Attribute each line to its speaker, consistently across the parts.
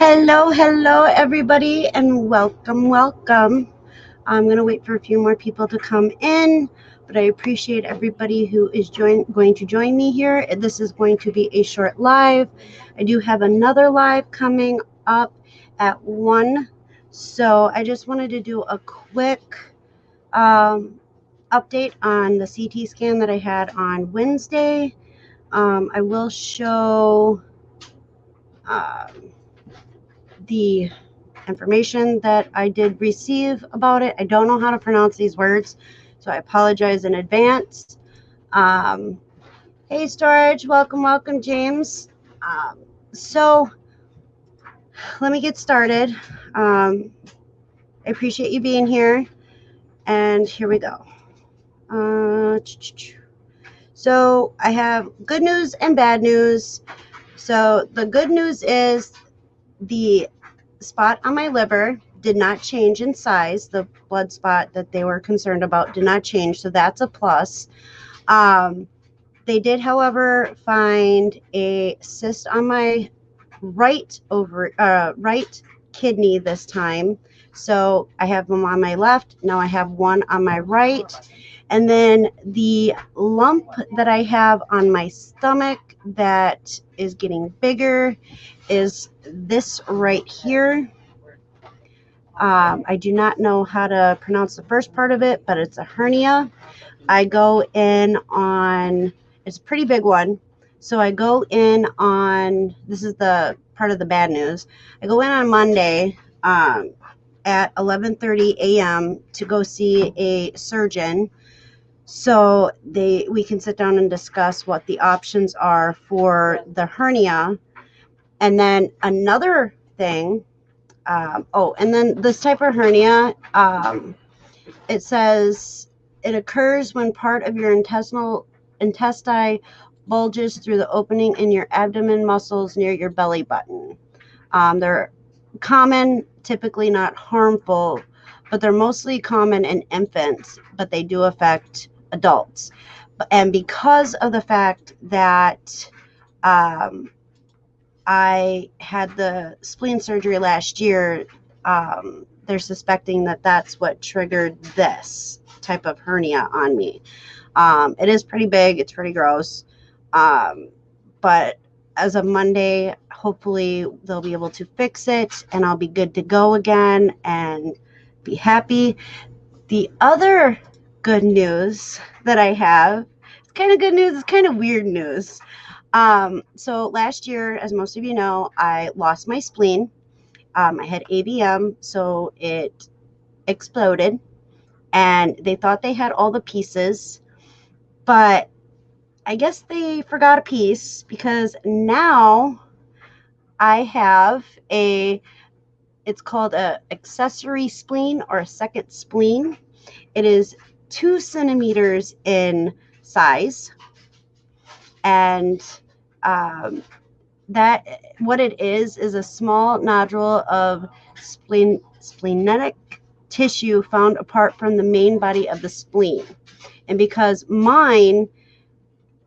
Speaker 1: Hello, everybody, and welcome. I'm going to wait for a few more people to come in, but I appreciate everybody who is going to join me here. This is going to be a short live. I do have another live coming up at 1, so I just wanted to do a quick update on the CT scan that I had on Wednesday. I will show the information that I did receive about it. I don't know how to pronounce these words, so I apologize in advance. Hey, Storage, welcome, James. So let me get started. I appreciate you being here, and here we go. So I have good news and bad news. So the good news is the spot on my liver did not change in size. The blood spot that they were concerned about did not change, so that's a plus. They did, however, find a cyst on my right kidney this time. So I have them on my left. Now I have one on my right. And then the lump that I have on my stomach that is getting bigger is this right here. I do not know how to pronounce the first part of it, but it's a hernia. I go in on, it's a pretty big one. So I go in on, this is the part of the bad news. I go in on Monday at 11:30 a.m. to go see a surgeon. So we can sit down and discuss what the options are for the hernia. And then another thing, and then this type of hernia, it says it occurs when part of your intestine bulges through the opening in your abdomen muscles near your belly button. They're common, typically not harmful, but they're mostly common in infants, but they do affect adults. And because of the fact that I had the spleen surgery last year, they're suspecting that that's what triggered this type of hernia on me. It is pretty big. It's pretty gross. But as of Monday, hopefully they'll be able to fix it and I'll be good to go again and be happy. The other good news that I have, it's kind of good news, it's kind of weird news. So last year, as most of you know, I lost my spleen. I had AVM, so it exploded, and they thought they had all the pieces, but I guess they forgot a piece because now I have it's called a accessory spleen or a second spleen. It is 2 centimeters in size, and that what it is a small nodule of splenic tissue found apart from the main body of the spleen. And because mine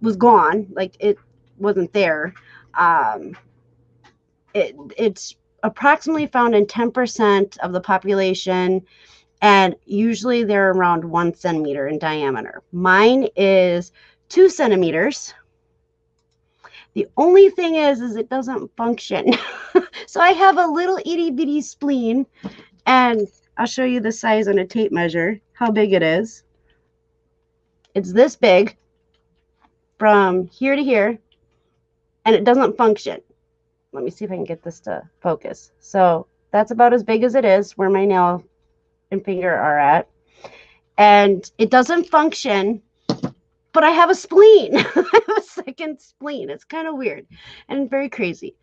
Speaker 1: was gone, like it wasn't there, it's approximately found in 10% of the population, and usually they're around 1 centimeter in diameter. Mine is 2 centimeters. The only thing is it doesn't function. So I have a little itty bitty spleen, and I'll show you the size on a tape measure, how big it is. It's this big from here to here, and it doesn't function. Let me see if I can get this to focus. So that's about as big as it is where my nail and finger are at. And it doesn't function, but I have a spleen. I have a second spleen. It's kind of weird and very crazy.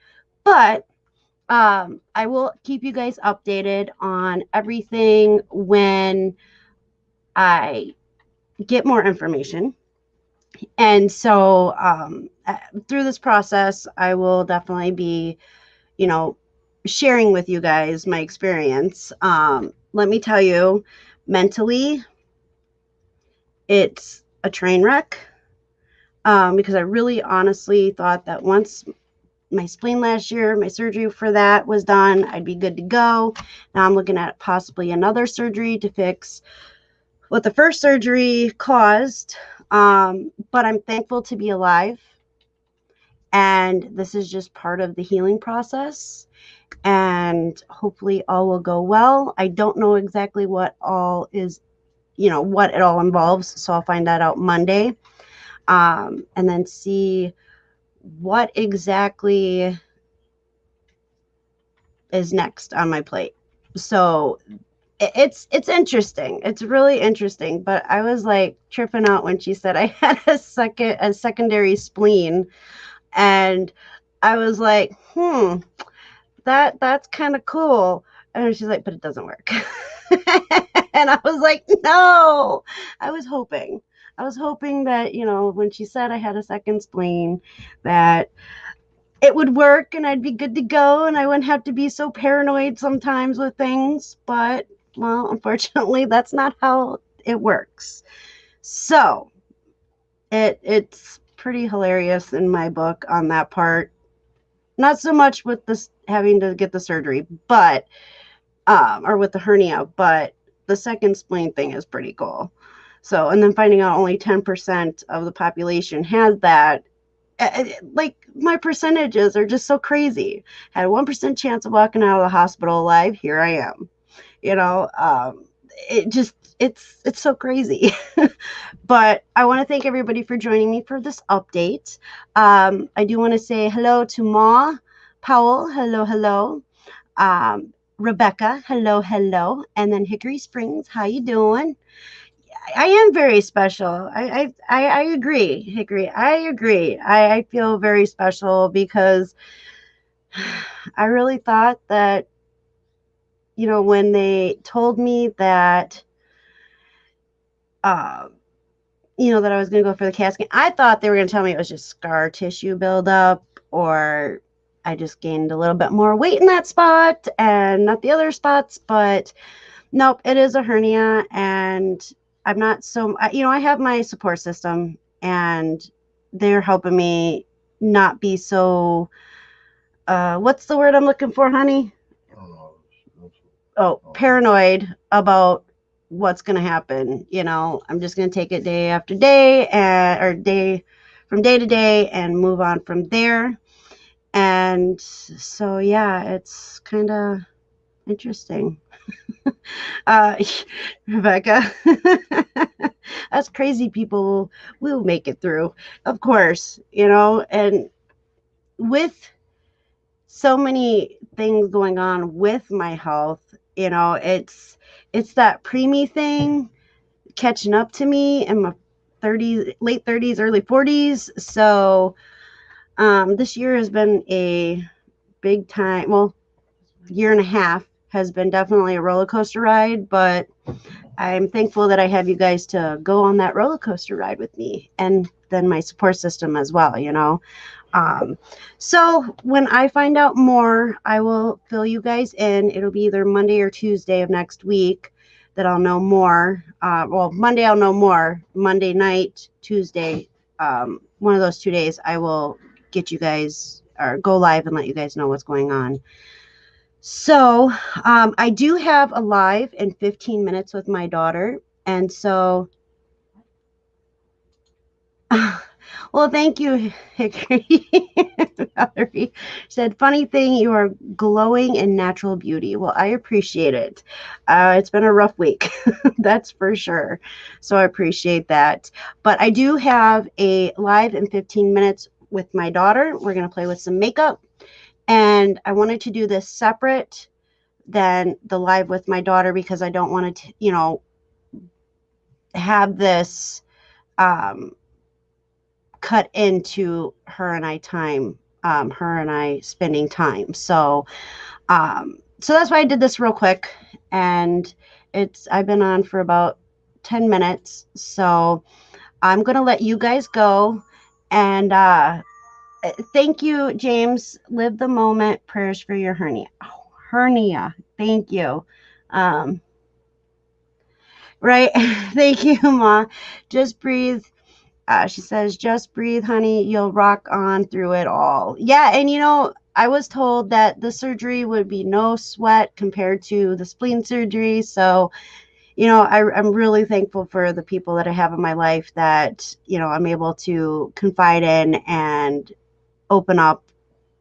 Speaker 1: But I will keep you guys updated on everything when I get more information. And so through this process, I will definitely be, sharing with you guys my experience. Let me tell you, mentally, it's a train wreck, because I really honestly thought that once my spleen last year. My surgery for that was done. I'd be good to go. Now I'm looking at possibly another surgery to fix what the first surgery caused. But I'm thankful to be alive. And this is just part of the healing process. And hopefully all will go well. I don't know exactly what all is, what it all involves. So I'll find that out Monday. And then see what exactly is next on my plate. So it's interesting. It's really interesting. But I was like tripping out when she said I had a secondary spleen, and I was like, that's kind of cool. And she's like, but it doesn't work. And I was like, no. I was hoping that, when she said I had a second spleen, that it would work and I'd be good to go and I wouldn't have to be so paranoid sometimes with things. But, well, unfortunately, that's not how it works. So it's pretty hilarious in my book on that part. Not so much with this having to get the surgery, but or with the hernia, but the second spleen thing is pretty cool. So, and then finding out only 10% of the population has that. Like, my percentages are just so crazy. Had a 1% chance of walking out of the hospital alive. Here I am. It's so crazy. But I want to thank everybody for joining me for this update. I do want to say hello to Ma Powell. Hello. Rebecca. Hello. And then Hickory Springs. How you doing? I am very special. I agree, Hickory. I agree. I feel very special because I really thought that, when they told me that, that I was going to go for the CAT scan, I thought they were going to tell me it was just scar tissue buildup, or I just gained a little bit more weight in that spot and not the other spots. But nope, it is a hernia, and I'm not so, I have my support system, and they're helping me not be so, what's the word I'm looking for, honey? Paranoid about what's going to happen. I'm just going to take it day after day, or day from day to day, and move on from there. And so, yeah, it's kind of interesting. Rebecca, us crazy people will make it through, of course, and with so many things going on with my health, it's that preemie thing catching up to me in my 30s, late 30s, early 40s. So this year has been a big time, well, year and a half has been definitely a roller coaster ride, but I'm thankful that I have you guys to go on that roller coaster ride with me, and then my support system as well, So when I find out more, I will fill you guys in. It'll be either Monday or Tuesday of next week that I'll know more. Monday I'll know more. Monday night, Tuesday, one of those 2 days, I will get you guys, or go live and let you guys know what's going on. So I do have a live in 15 minutes with my daughter. And so, well, thank you, Hickory. Valerie said, funny thing, you are glowing in natural beauty. Well, I appreciate it. It's been a rough week, that's for sure. So I appreciate that. But I do have a live in 15 minutes with my daughter. We're going to play with some makeup. And I wanted to do this separate than the live with my daughter, because I don't want to, have this cut into her and I time, her and I spending time. So that's why I did this real quick. And I've been on for about 10 minutes. So I'm going to let you guys go. And thank you, James. Live the moment. Prayers for your hernia. Oh, hernia. Thank you. Right. Thank you, Ma. Just breathe. She says, just breathe, honey. You'll rock on through it all. Yeah. And, you know, I was told that the surgery would be no sweat compared to the spleen surgery. So, you know, I'm really thankful for the people that I have in my life that, you know, I'm able to confide in and open up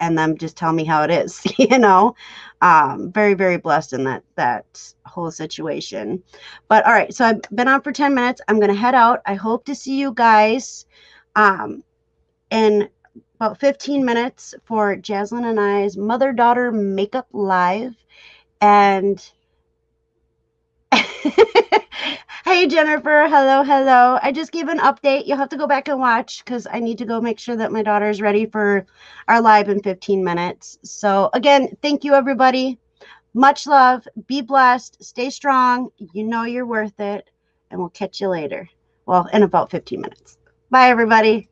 Speaker 1: and them just tell me how it is, you know. Very, very blessed in that whole situation. But all right, so I've been on for 10 minutes. I'm gonna head out. I hope to see you guys um, in about 15 minutes for Jaslyn and I's mother-daughter makeup live. And hey Jennifer, hello, hello. I just gave an update. You'll have to go back and watch because I need to go make sure that my daughter is ready for our live in 15 minutes. So again, thank you everybody. Much love. Be blessed. Stay strong. You know you're worth it. And we'll catch you later. Well, in about 15 minutes. Bye everybody.